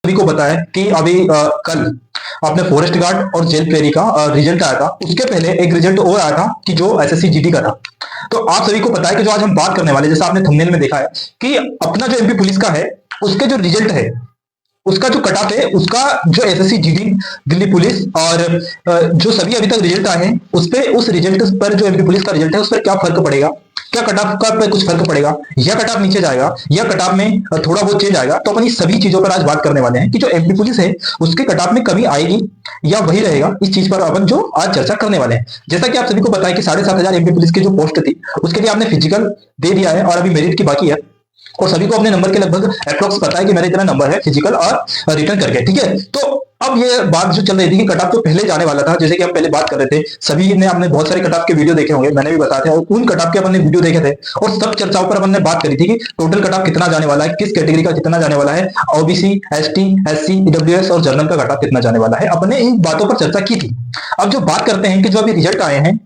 सभी को पता है कि अभी कल अपने फॉरेस्ट गार्ड और जेल प्रेरी का रिजल्ट आया था। उसके पहले एक रिजल्ट और आया था कि जो एसएससी जीडी का था। तो आप सभी को पता है कि जो आज हम बात करने वाले, जैसा आपने थंबनेल में देखा है कि अपना जो एमपी पुलिस का है उसके जो रिजल्ट है, उसका जो कट ऑफ है, उसका जो एसएससी जीडी दिल्ली पुलिस और जो सभी अभी तक रिजल्ट आए हैं उस पे, उस रिजल्ट पर जो एमपी पुलिस का रिजल्ट है उस पर क्या फर्क पड़ेगा, क्या कट ऑफ का पे कुछ फर्क पड़ेगा, या कट ऑफ नीचे जाएगा, या कट ऑफ में थोड़ा बहुत चेंज आएगा। तो अपन इस सभी चीजों पर आज बात करने वाले हैं कि जो एमपी पुलिस है उसके कट ऑफ में कमी आएगी या वही रहेगा। इस चीज पर अपन जो आज चर्चा करने वाले हैं। जैसा कि आप सभी को पता है कि 7,500 एमपी पुलिस की जो पोस्ट थी उसके लिए आपने फिजिकल दे दिया है और अभी मेरिट की बाकी है। और सभी को अपने नंबर के लगभग अप्रोक्स पता है कि मेरा इतना नंबर है फिजिकल और रिटर्न करके, ठीक है। तो अब ये बात जो चल रही थी कि कट ऑफ जो पहले जाने वाला था, जैसे कि हम पहले बात कर रहे थे, सभी ने हमने बहुत सारे कट ऑफ के वीडियो देखे होंगे, मैंने भी बताया था, और उन कट ऑफ के अपन ने वीडियो देखे थे और सब चर्चाओं पर अपन ने बात करी थी कि टोटल कट ऑफ कितना जाने वाला है, किस कैटेगरी का कितना जाने वाला है, ओबीसी, एसटी, एससी, ईडब्ल्यूएस और जनरल का कट ऑफ कितना जाने वाला है। अपन ने इन बातों पर चर्चा की थी। अब जो बात करते हैं कि जो अभी रिजल्ट आए हैं,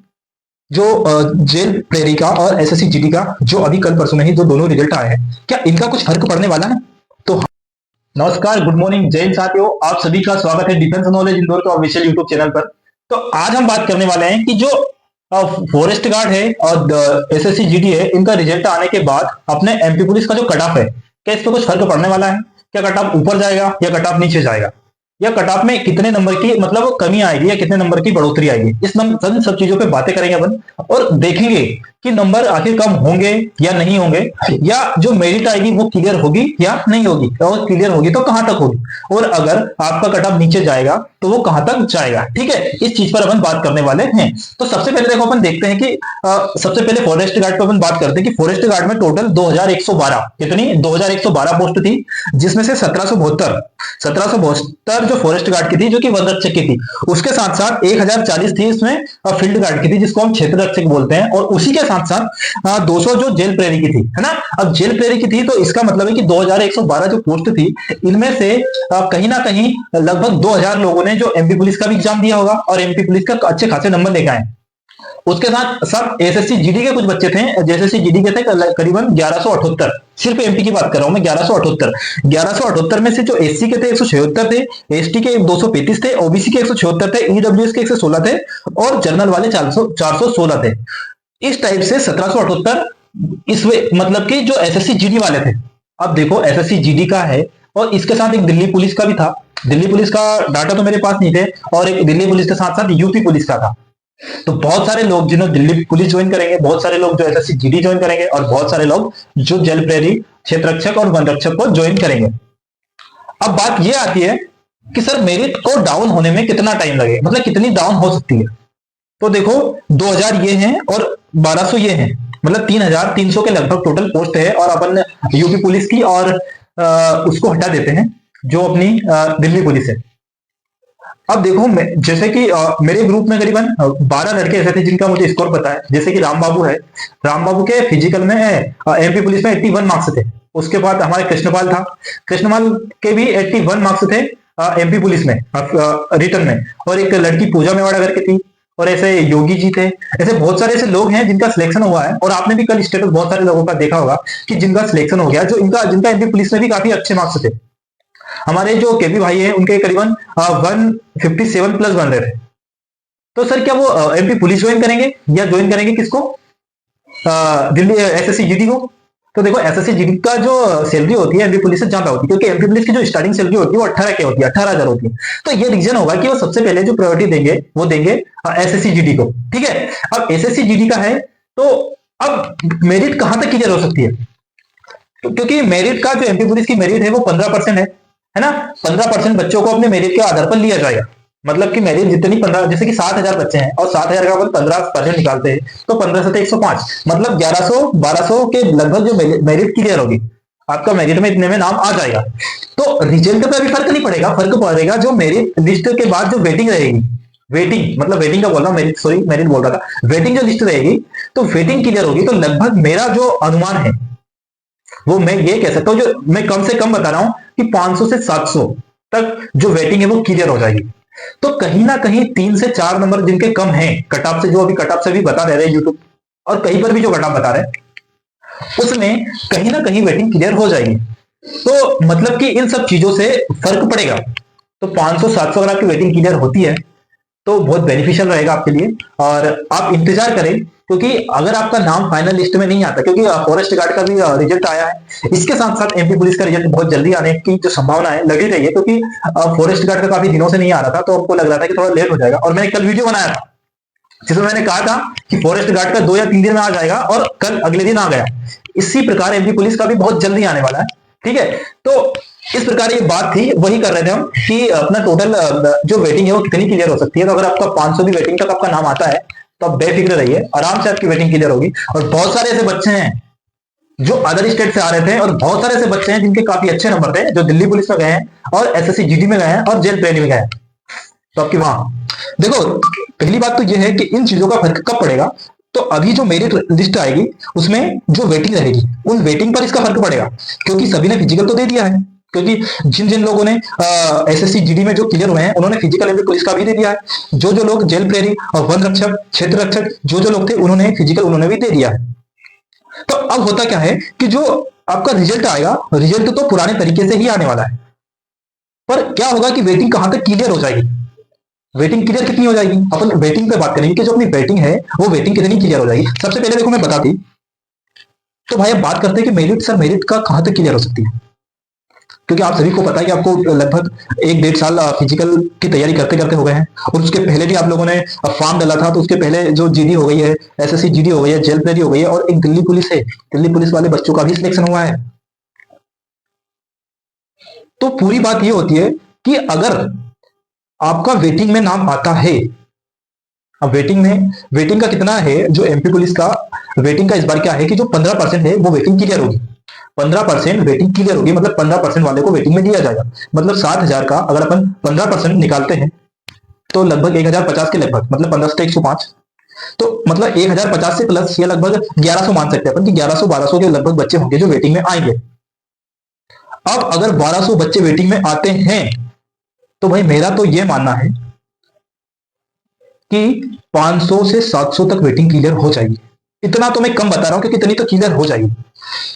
जो जेल प्रेरी का और एसएससी जीडी का, जो अभी कल परसों में ही जो दोनों रिजल्ट आए हैं, क्या इनका कुछ फर्क पड़ने वाला है? तो नमस्कार, गुड मॉर्निंग जय हिंद साथियों, आप सभी का स्वागत है डिफेंस नॉलेज इंदौर के ऑफिशियल यूट्यूब चैनल पर। तो आज हम बात करने वाले हैं कि जो फॉरेस्ट गार्ड है और एसएससी जीडी है, इनका रिजल्ट आने के बाद अपने एमपी पुलिस का जो कट ऑफ है, क्या इस पर कुछ फर्क पड़ने वाला है? क्या कट ऑफ ऊपर जाएगा या कट ऑफ नीचे जाएगा, या कट ऑफ में कितने नंबर की मतलब कमी आएगी या कितने नंबर की बढ़ोतरी आएगी? इस सब चीजों पे बातें करेंगे अपन और देखेंगे कि नंबर आखिर कम होंगे या नहीं होंगे, या जो मेरिट आएगी वो क्लियर होगी या नहीं होगी, और क्लियर होगी तो कहां तक होगी, और अगर आपका कट ऑफ नीचे जाएगा तो वो कहां तक जाएगा, ठीक है। इस चीज पर अपन बात करने वाले हैं। तो सबसे पहले देखो, अपन देखते हैं कि सबसे पहले फॉरेस्ट गार्ड पर अपन बात करते हैं कि फॉरेस्ट गार्ड में टोटल 2112 कितनी 2112 पोस्ट थी, जिसमें से 1772 जो फॉरेस्ट गार्ड की थी, जो कि वन रक्षक की थी। उसके साथ साथ 1040 थी इसमें फील्ड गार्ड की थी, जिसको हम क्षेत्र रक्षक बोलते हैं, और उसी के साथ साथ 200 जो जेल प्रेरी की थी, है ना। अब जेल प्रेरी की थी तो इसका मतलब है कि 2112 जो पोस्ट थी, इनमें से कहीं ना कहीं लगभग 2000 लोगों ने जो एमपी पुलिस का भी एग्जाम दिया होगा और एमपी पुलिस का अच्छे खासे नंबर लेकर आए। उसके साथ सब एसएससी जीडी के कुछ बच्चे थे, एसएससी जीडी के थे करीबन 1178, सिर्फ एमपी की बात कर रहा हूं मैं, 1178 में से जो एससी के थे 176 थे, एसटी के 235 थे, ओबीसी के 176 थे, ईडब्ल्यूएस के 116 थे और जनरल वाले 416 थे। इस टाइप से 1778 इस मतलब कि जो एसएससी जीडी वाले थे। अब देखो, एसएससी जीडी का है और इसके साथ एक दिल्ली पुलिस का भी था। दिल्ली पुलिस का डाटा तो मेरे पास नहीं थे, और एक दिल्ली पुलिस के साथ साथ यूपी पुलिस का था। तो बहुत सारे लोग जिन्होंने दिल्ली पुलिस ज्वाइन करेंगे, बहुत सारे लोग जो एसएससी जीडी ज्वाइन करेंगे, और बहुत सारे लोग जो जेल प्रेरी, क्षेत्र रक्षक और वन रक्षक को ज्वाइन करेंगे। अब बात यह आती है कि सर मेरिट को डाउन होने में कितना टाइम लगेगा, मतलब कितनी डाउन हो सकती है। तो देखो, 2000 ये हैं और 1200 ये हैं, मतलब 3300 के लगभग टोटल पोस्ट है। और अपन यूपी पुलिस की और उसको हटा देते हैं जो अपनी दिल्ली पुलिस है। अब देखो, जैसे कि मेरे ग्रुप में करीबन 12 लड़के ऐसे थे जिनका मुझे स्कोर पता है। जैसे कि राम बाबू है, राम बाबू के फिजिकल में एमपी पुलिस में 81 मार्क्स थे। उसके बाद हमारे कृष्णपाल था, कृष्णपाल के भी 81 मार्क्स थे एमपी पुलिस में रिटर्न में। और एक लड़की पूजा मेवाड़ा करके थी, और ऐसे योगी जी थे। ऐसे बहुत सारे ऐसे लोग हैं जिनका सिलेक्शन हुआ है, और आपने भी कल स्टेटस बहुत सारे लोगों का देखा होगा कि जिनका सिलेक्शन हो गया, जो जिनका एमपी पुलिस में भी काफी अच्छे मार्क्स थे। हमारे जो केपी भाई है उनके करीबन 157 प्लस बन रहे थे। तो सर क्या वो एमपी पुलिस ज्वाइन करेंगे या ज्वाइन करेंगे किसको, दिल्ली एसएससी जीडी को? तो देखो, एसएससी जीडी का जो सैलरी होती है एमपी पुलिस से ज्यादा होती है, क्योंकि एमपी पुलिस की जो स्टार्टिंग सैलरी होती है वो 18 के होती है, 18,000 होती है। तो ये रीजन होगा कि वो सबसे पहले जो प्रायोरिटी देंगे वो देंगे एसएससी जीडी को, ठीक है। अब एसएससी जीडी का है तो अब मेरिट कहां तक क्लियर हो सकती है? क्योंकि मेरिट का जो एमपी पुलिस की मेरिट है वो 15% है ना। 15% बच्चों को अपने मेरिट के आधार पर लिया जाएगा। मतलब कि मेरिट जितनी 15, जैसे कि 7,000 बच्चे हैं और 7,000 का 15% निकालते हैं तो 15 से 105, मतलब 1100 1200 के लगभग जो मेरिट क्लियर होगी, आपका मेरिट में इतने में नाम आ जाएगा। तो रिजल्ट पे अभी फर्क नहीं पड़ेगा, फर्क पड़ेगा जो मेरिट लिस्ट के बाद जो वेटिंग रहेगी, वेटिंग मतलब वेटिंग का बोल रहा हूँ, मेरिट सॉरी मेरिट बोल रहा था, वेटिंग जो लिस्ट रहेगी, तो वेटिंग क्लियर होगी। तो लगभग मेरा जो अनुमान है वो मैं ये कह सकता हूं, जो मैं कम से कम बता रहा हूं कि 500 से 700 तक जो वेटिंग है वो क्लियर हो जाएगी। तो कहीं ना कहीं 3 से 4 नंबर जिनके कम हैं कट ऑफ से, जो अभी कट ऑफ से भी बता रहे हैं यूट्यूब और कहीं पर भी जो कट ऑफ बता रहे हैं, उसमें कहीं ना कहीं वेटिंग क्लियर हो जाएगी। तो मतलब कि इन सब चीजों से फर्क पड़ेगा। तो 500-700 अगर आपकी वेटिंग क्लियर होती है तो बहुत बेनिफिशियल रहेगा आपके लिए, और आप इंतजार करें, क्योंकि अगर आपका नाम फाइनल लिस्ट में नहीं आता, क्योंकि फॉरेस्ट गार्ड का भी रिजल्ट आया है, इसके साथ साथ एमपी पुलिस का रिजल्ट बहुत जल्दी आने की जो संभावना है लगी रही है, क्योंकि फॉरेस्ट गार्ड का काफी दिनों से नहीं आ रहा था, तो हमको लग रहा था कि थोड़ा लेट हो जाएगा। और मैंने कल वीडियो बनाया था जिसमें मैंने कहा था कि फॉरेस्ट गार्ड का 2 या 3 दिन में आ जाएगा, और कल अगले दिन आ गया। इसी प्रकार एमपी पुलिस का भी बहुत जल्दी आने वाला है। ठीक है, तो इस प्रकार ये बात थी, वही कर रहे थे हम कि अपना टोटल जो वेटिंग है वो कितनी क्लियर हो सकती है। तो अगर आपका 500 भी वेटिंग तक आपका नाम आता है तो आप बेफिक्र रहिए, आराम से आपकी वेटिंग क्लियर होगी। और बहुत सारे ऐसे बच्चे हैं जो अदर स्टेट से आ रहे थे, और बहुत सारे ऐसे बच्चे हैं जिनके काफी अच्छे नंबर थे, जो दिल्ली पुलिस में गए हैं और एसएससी जीडी में गए हैं और जेल ट्रेनिंग में गए हैं। तो आपकी वहां देखो, पहली बात तो यह है कि इन चीजों का फर्क कब पड़ेगा, तो अभी जो मेरिट लिस्ट आएगी उसमें जो वेटिंग रहेगी उन वेटिंग पर इसका फर्क पड़ेगा, क्योंकि सभी ने फिजिकल तो दे दिया है। क्योंकि जिन जिन लोगों ने एसएससी जीडी में जो क्लियर हुए हैं उन्होंने फिजिकल एमपी पुलिस का भी दे दिया है। जो जो लोग जेल प्रेरी और वन रक्षक, क्षेत्र रक्षक, जो जो लोग थे उन्होंने फिजिकल उन्होंने भी दे दिया है। तो अब होता क्या है कि जो आपका रिजल्ट आएगा, रिजल्ट तो पुराने तरीके से ही आने वाला है, पर क्या होगा कि वेटिंग कहां तक क्लियर हो जाएगी, वेटिंग क्लियर कितनी हो जाएगी, अपन वेटिंग पे बात करेंगे कि जो अपनी वेटिंग है वो वेटिंग कितनी क्लियर हो जाएगी। सबसे पहले देखो मैं बता दी, तो भाई अब बात करते हैं कि मेरिट, सर मेरिट का कहां तक क्लियर हो सकती है। क्योंकि आप सभी को पता है कि आपको लगभग 1-1.5 साल फिजिकल की तैयारी करते करते हो गए हैं, और उसके पहले भी आप लोगों ने फॉर्म डाला था, तो उसके पहले जो जीडी हो गई है, एसएससी जीडी हो गई है, जेल प्रेरी हो गई है, और एक दिल्ली पुलिस है, दिल्ली पुलिस वाले बच्चों का भी सिलेक्शन हुआ है। तो पूरी बात ये होती है कि अगर आपका वेटिंग में नाम आता है, अब वेटिंग का कितना है, जो एमपी पुलिस का वेटिंग का इस बार क्या है कि जो 15% है वो वेटिंग क्लियर होगी। 15% वेटिंग क्लियर होगी, मतलब 15% वाले को वेटिंग में दिया जाएगा। मतलब 7,000 का अगर अपन 15% निकालते हैं तो लगभग 1,050 के लगभग, मतलब 15 से 105, तो मतलब 1,050 से प्लस ये लगभग 1,100 मान सकते हैं अपन कि 1,100-1,200 के लगभग बच्चे होंगे जो वेटिंग में आएंगे। अब अगर 1,200 बच्चे वेटिंग में आते हैं तो भाई मेरा तो ये मानना है कि 500 से 700 तक वेटिंग क्लियर हो जाएगी। इतना तो मैं कम बता रहा हूं क्योंकि इतनी तो क्लियर हो जाएगी।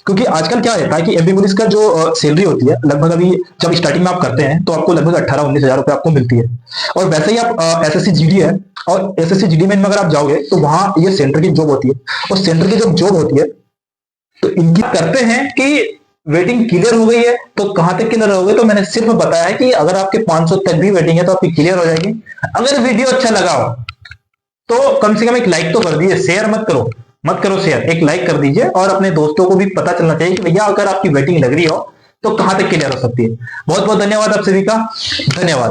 क्योंकि आजकल क्या रहता है कि एमपी पुलिस का जो सैलरी होती है लगभग, अभी जब स्टार्टिंग में आप करते हैं तो आपको लगभग 18-19 हजार रुपए आपको मिलती है। और वैसे ही आप एसएससी जीडी है, और एसएससी जीडी में अगर आप जाओगे तो वहां ये सेंटर की जॉब होती है, और सेंटर की जब जॉब होती है तो इनकी करते हैं कि वेटिंग क्लियर हो गई है तो कहां तक क्लियर हो गई, तो मैंने सिर्फ बताया है कि अगर आपके 500 तक भी वेटिंग है तो आपकी क्लियर हो जाएगी। अगर वीडियो अच्छा लगा हो तो कम से कम एक लाइक तो कर दीजिए, शेयर मत करो शेयर, एक लाइक कर दीजिए, और अपने दोस्तों को भी पता चलना चाहिए कि भैया अगर आपकी वेटिंग लग रही हो तो कहां तक क्लियर हो सकती है। बहुत बहुत धन्यवाद आप सभी का, धन्यवाद।